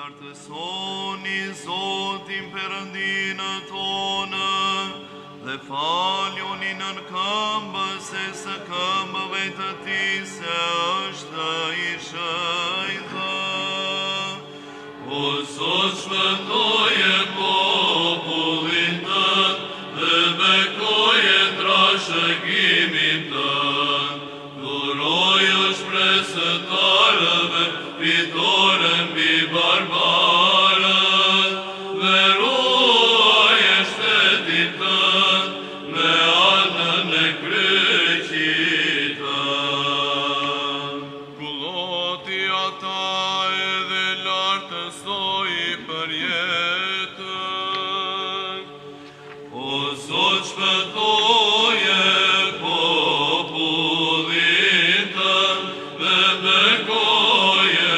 Lartësoni Zotin Perëndinë tonë dhe faljoni nën këmbës e së këmbëve të tij se është i shenjtë. O Zot, shpëtoje popullin tënd dhe bekoje trashëgimin tënd. Dhuroje shpresëtarëve fitore mbi barbarët, dhe ruaje shtetin tënd me anën e kryqit tënd. Kulloti ata edhe lartësoj për jetën. O Zot, shpëtoje popullin tënd dhe bekoje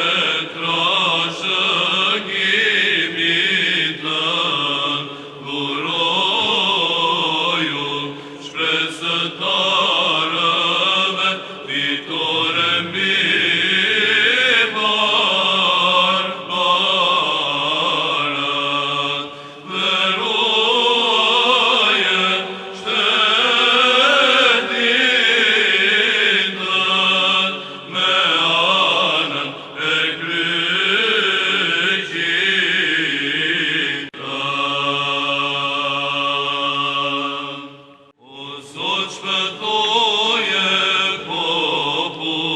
trashëgimin tënd. Dhuroju shpresëtarëve fitore mbi barbarët, dhe ruaje shtetin tënd me anën e kryqit tënd. O Zot, shpëtoje popullin tënd dhe bekoje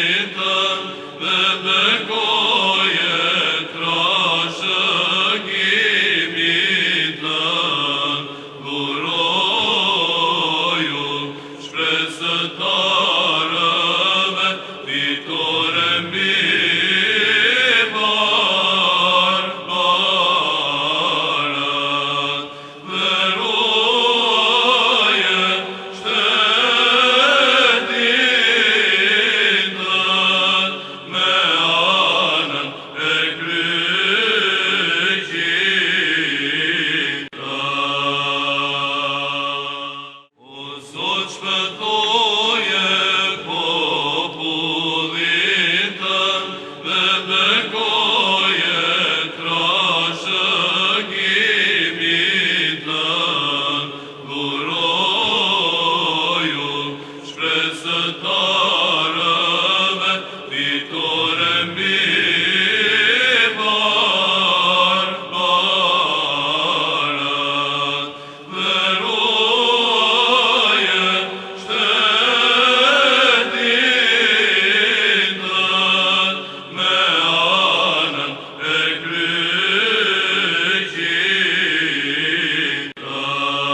trashëgimin tënd. Dhuroju shpresëtarëve fitore mbi barbarët, dhe ruaje shtetin tënd me anën e kryqit tënd. O Zot, shpëtoje popullin tënd dhe bekoje trashëgimin tënd. Dhuroju shpresëtarëve fitore mbi barbarët, dhe ruaje shtetin tënd me anën e kryqit tënd.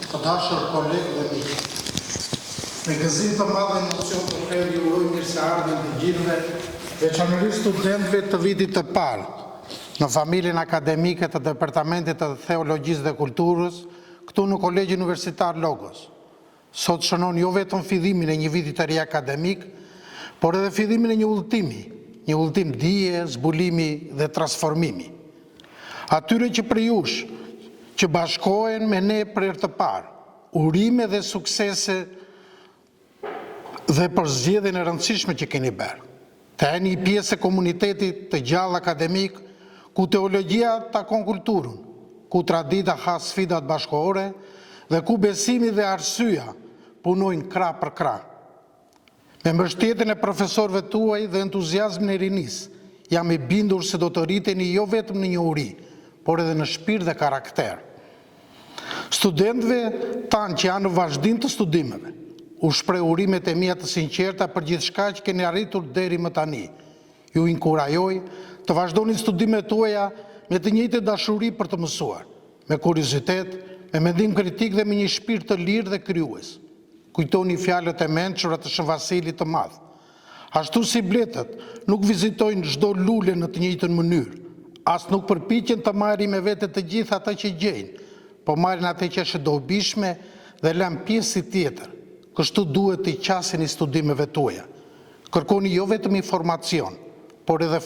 Të dashur kolegë dhe miq, me gëzim të madh emocion të prerë ju uroj mirëseardhjen të gjithëve, veçanërisht studentëve të vitit të parë në familjen akademike të Departamentit të Theologjisë dhe Kulturës këtu në Kolegjin Universitar Logos. Sot shënon jo vetëm fillimin e një viti të ri akademik, por edhe fillimin e një udhëtim dije, zbulimi dhe transformimi. Atyre që prej jush që bashkohen me ne për herë të parë, urime dhe suksese dhe për zgjedhjen e rëndësishme që keni bërë. Të jeni një pjesë e komunitetit të gjallë akademik, ku teologjia takon kulturën, ku tradita ha sfidat bashkëore dhe ku besimi dhe arsyeja punojnë krah për krah. Me mbështetjen e profesorëve tuaj dhe entuziazmin e rinisë, jam i bindur se do të rriteni jo vetëm në njohuri, por edhe në shpirt dhe karakter. Studentëve tanë që janë në vazhdim të studimeve, u shpreh urimet e mia të sinqerta për gjithçka që keni arritur deri më tani. Ju inkurajoj të vazhdoni studimet tuaja me të njëjtë dashuri për të mësuar, me kuriozitet, me mendim kritik dhe me një shpirt të lirë dhe krijues. Kujtoni fjalët e mençura të Shën Vasilit të Madh. Ashtu si bletët nuk vizitojnë çdo lule në të njëjtën mënyrë, as nuk përpiqen të marrin me vete të gjithë ata që gjejnë, po marrin atë që është e dobishme dhe lën pjesë si tjetër. Kështu duhet të qaseni studimeve tuaja. Kërkoni jo vetëm informacion, por edhe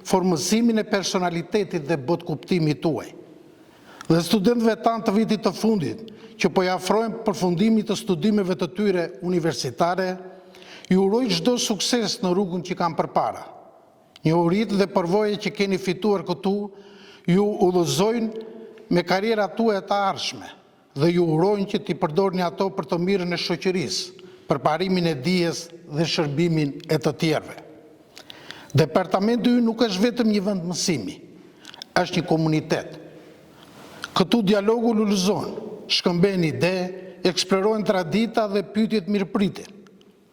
formësimin e personalitetit dhe botkuptimit tuaj. Dhe studentëve tanë të vitit të fundit, që po i afrojnë përfundimit të studimeve të tyre universitare, Ju uroj çdo sukses në rrugën që kam përpara. Njohuritë dhe përvojat që keni fituar këtu ju udhëzojnë me karrierat tuaja të ardhshme dhe ju urojnë që t'i përdorni ato për të mirën e shoqërisë, për parimin e dijes dhe shërbimin e të tjerëve. Departamenti ju nuk është vetëm një vend mësimi, është një komunitet. Këtu dialogu lullëzon, shkëmben ide, eksplorojnë tradita dhe pyetjet mirëpritin,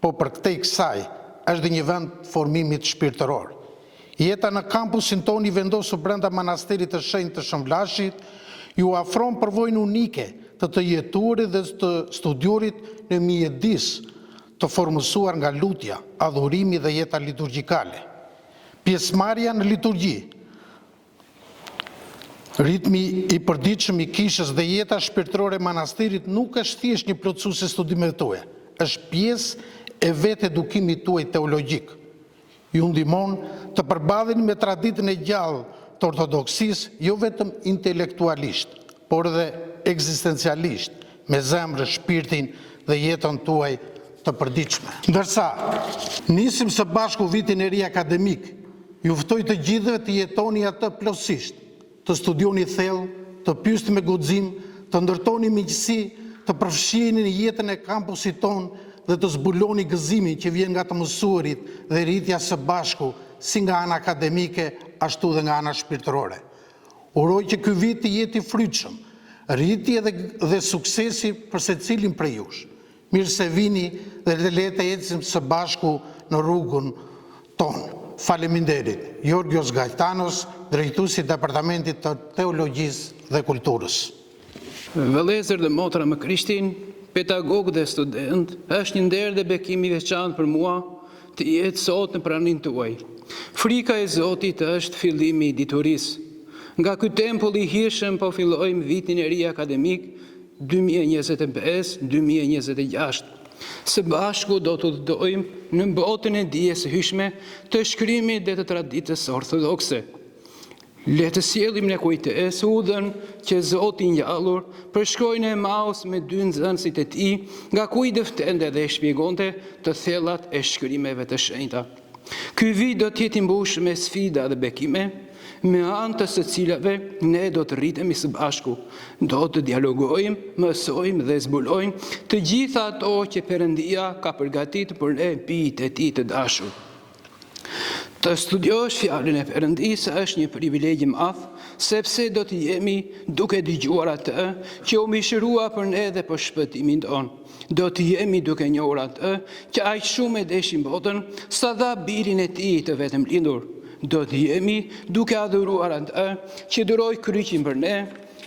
po për këtej kësaj është dhe një vend formimit shpirtëror. Jeta në kampusin ton i vendosur brenda manastirit të shenjtë të Shëmbllashit ju afron përvojën unike të jetuarit dhe të studiuarit në mjedis të formësuar nga lutja, adhurimi dhe jeta liturgjikale. Pjesëmarrja në liturgji, ritmi i përditshëm i kishës dhe jeta shpirtërore e manastirit nuk është thjesht një plotësues i studimeve tuaja, është pjesë e vetë edukimit tuaj teologjik. Ju ndihmon të përballeni me traditën e gjallë të ortodoksisë, jo vetëm intelektualisht, por edhe ekzistencialisht, me zemrën, shpirtin dhe jetën tuaj të përditshme. Ndërsa nisim së bashku vitin e ri akademik, ju ftoj të gjithëve të jetoni atë plotësisht, të studioni thellë, të pyesni me guxim, të ndërtoni miqësi, të përfshiheni në jetën e kampusit ton dhe të zbuloni gëzimin që vjen nga të mësuarit dhe rritja së bashku, si nga ana akademike, ashtu dhe nga ana shpirtërore. Uroj që ky vit të jetë i frytshëm, rritje dhe suksesi për secilin prej jush. Mirë se vini dhe le të ecim së bashku në rrugën tonë. Faleminderit. Georgios Gajtanos, drejtuesi i Departamentit të Teologjisë dhe Kulturës. Vëllezër dhe motra më Krishtin, pedagog dhe student, është një nder dhe bekim i veçantë për mua të jetë sot në praninë tuaj. Frika e Zotit është fillimi i diturisë. Nga ky tempull i hirshëm po fillojmë vitin e ri akademik 2025-2026. Së bashku do të udhëtojmë në botën e dijes së hyjshme të shkrimit dhe të traditës ortodokse. Le të sjellim në kujtesë udhën që Zoti i ngjallur përshkroi në Emaus me dy nxënësit e tij, nga ku i dëftente dhe shpjegonte të thellat e shkrimeve të shenjta. Ky vit do të jetë i mbushur me sfida dhe bekime, me anë të së cilave ne do të rritemi së bashku, do të dialogojmë, mësojmë dhe zbulojmë të gjitha ato që Perëndia ka përgatitur për ne bijtë e tij të dashur. Të studiosh fjalën e Perëndisë është një privilegj i madh, sepse do të jemi duke dëgjuar atë që u mishërua për ne dhe për shpëtimin tonë. Do të jemi duke njohur atë që aq shumë e deshin botën, sa dha birin e tij të vetëm lindur. Do të jemi duke adhuruar atë që duroi kryqin për ne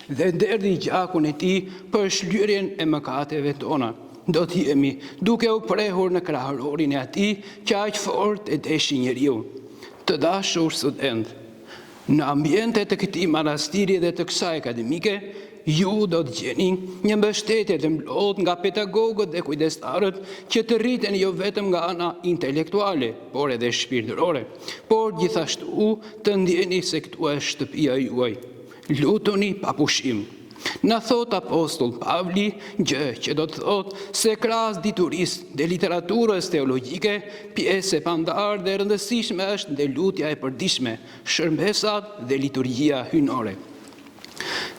dhe derdhi gjakun e tij për shlyerjen e mëkateve tona. Do të jemi duke u prehur në krahërorin e atij që aq fort e deshi njeriu. Të dashur student, në ambientet të këtij manastiri dhe të kësaj akademike, ju do të gjeni një mbështetje të mblodhur nga pedagogët dhe kujdestarët që të rriten jo vetëm nga ana intelektuale, por edhe shpirtërore, por gjithashtu të ndjeni se këtu është shtëpia juaj. Lutuni pa pushim. Na thot apostull Pavli, gjë që do të thot se krahas diturisë dhe literaturës teologjike, pjesë e pandar dhe rëndësishme është dhe lutja e përditshme, shërbesat dhe liturgjia hyjnore.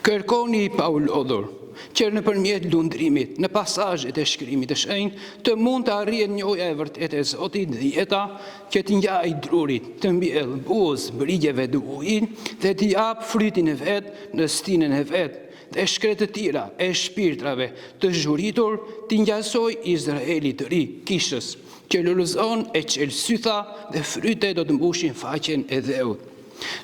Kërkoni pa u lodhur, që nëpërmjet lundrimit në pasazhet e shkrimit të shenjtë të mund të arrihet njohja e vërtetë e Zotit dhe jeta që të ngjajë drurit, të mbjell buzë brigjeve të ujit dhe të jap frytin e vet në stinën e vet dhe shkretë të tjera e shpirtrave të zhuritur të ngjasoj Izraelit të ri, kishës, që lullëzon e qelsytha dhe fryte do të mbushin faqen e dheut.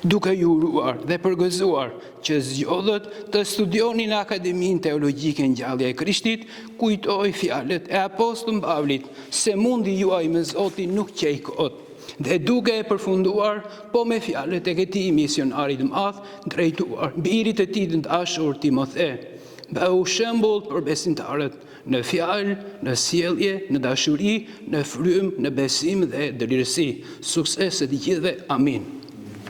Duke ju uruar dhe përgëzuar që zgjodhët të studioni në Akademinë Teologjike Ngjallja e Krishtit, kujtoj fjalët e apostull Pavlit se mundi juaj me Zotin nuk qej kot, dhe duke e përfunduar po me fjalët e këtij misionarit të madh drejtuar birit të tij të dashur Timothe, bëu shembull për besimtarët në fjalë, në sjellje, në dashuri, në frymë, në besim dhe dëlirësi. Sukses të gjithëve. Amin.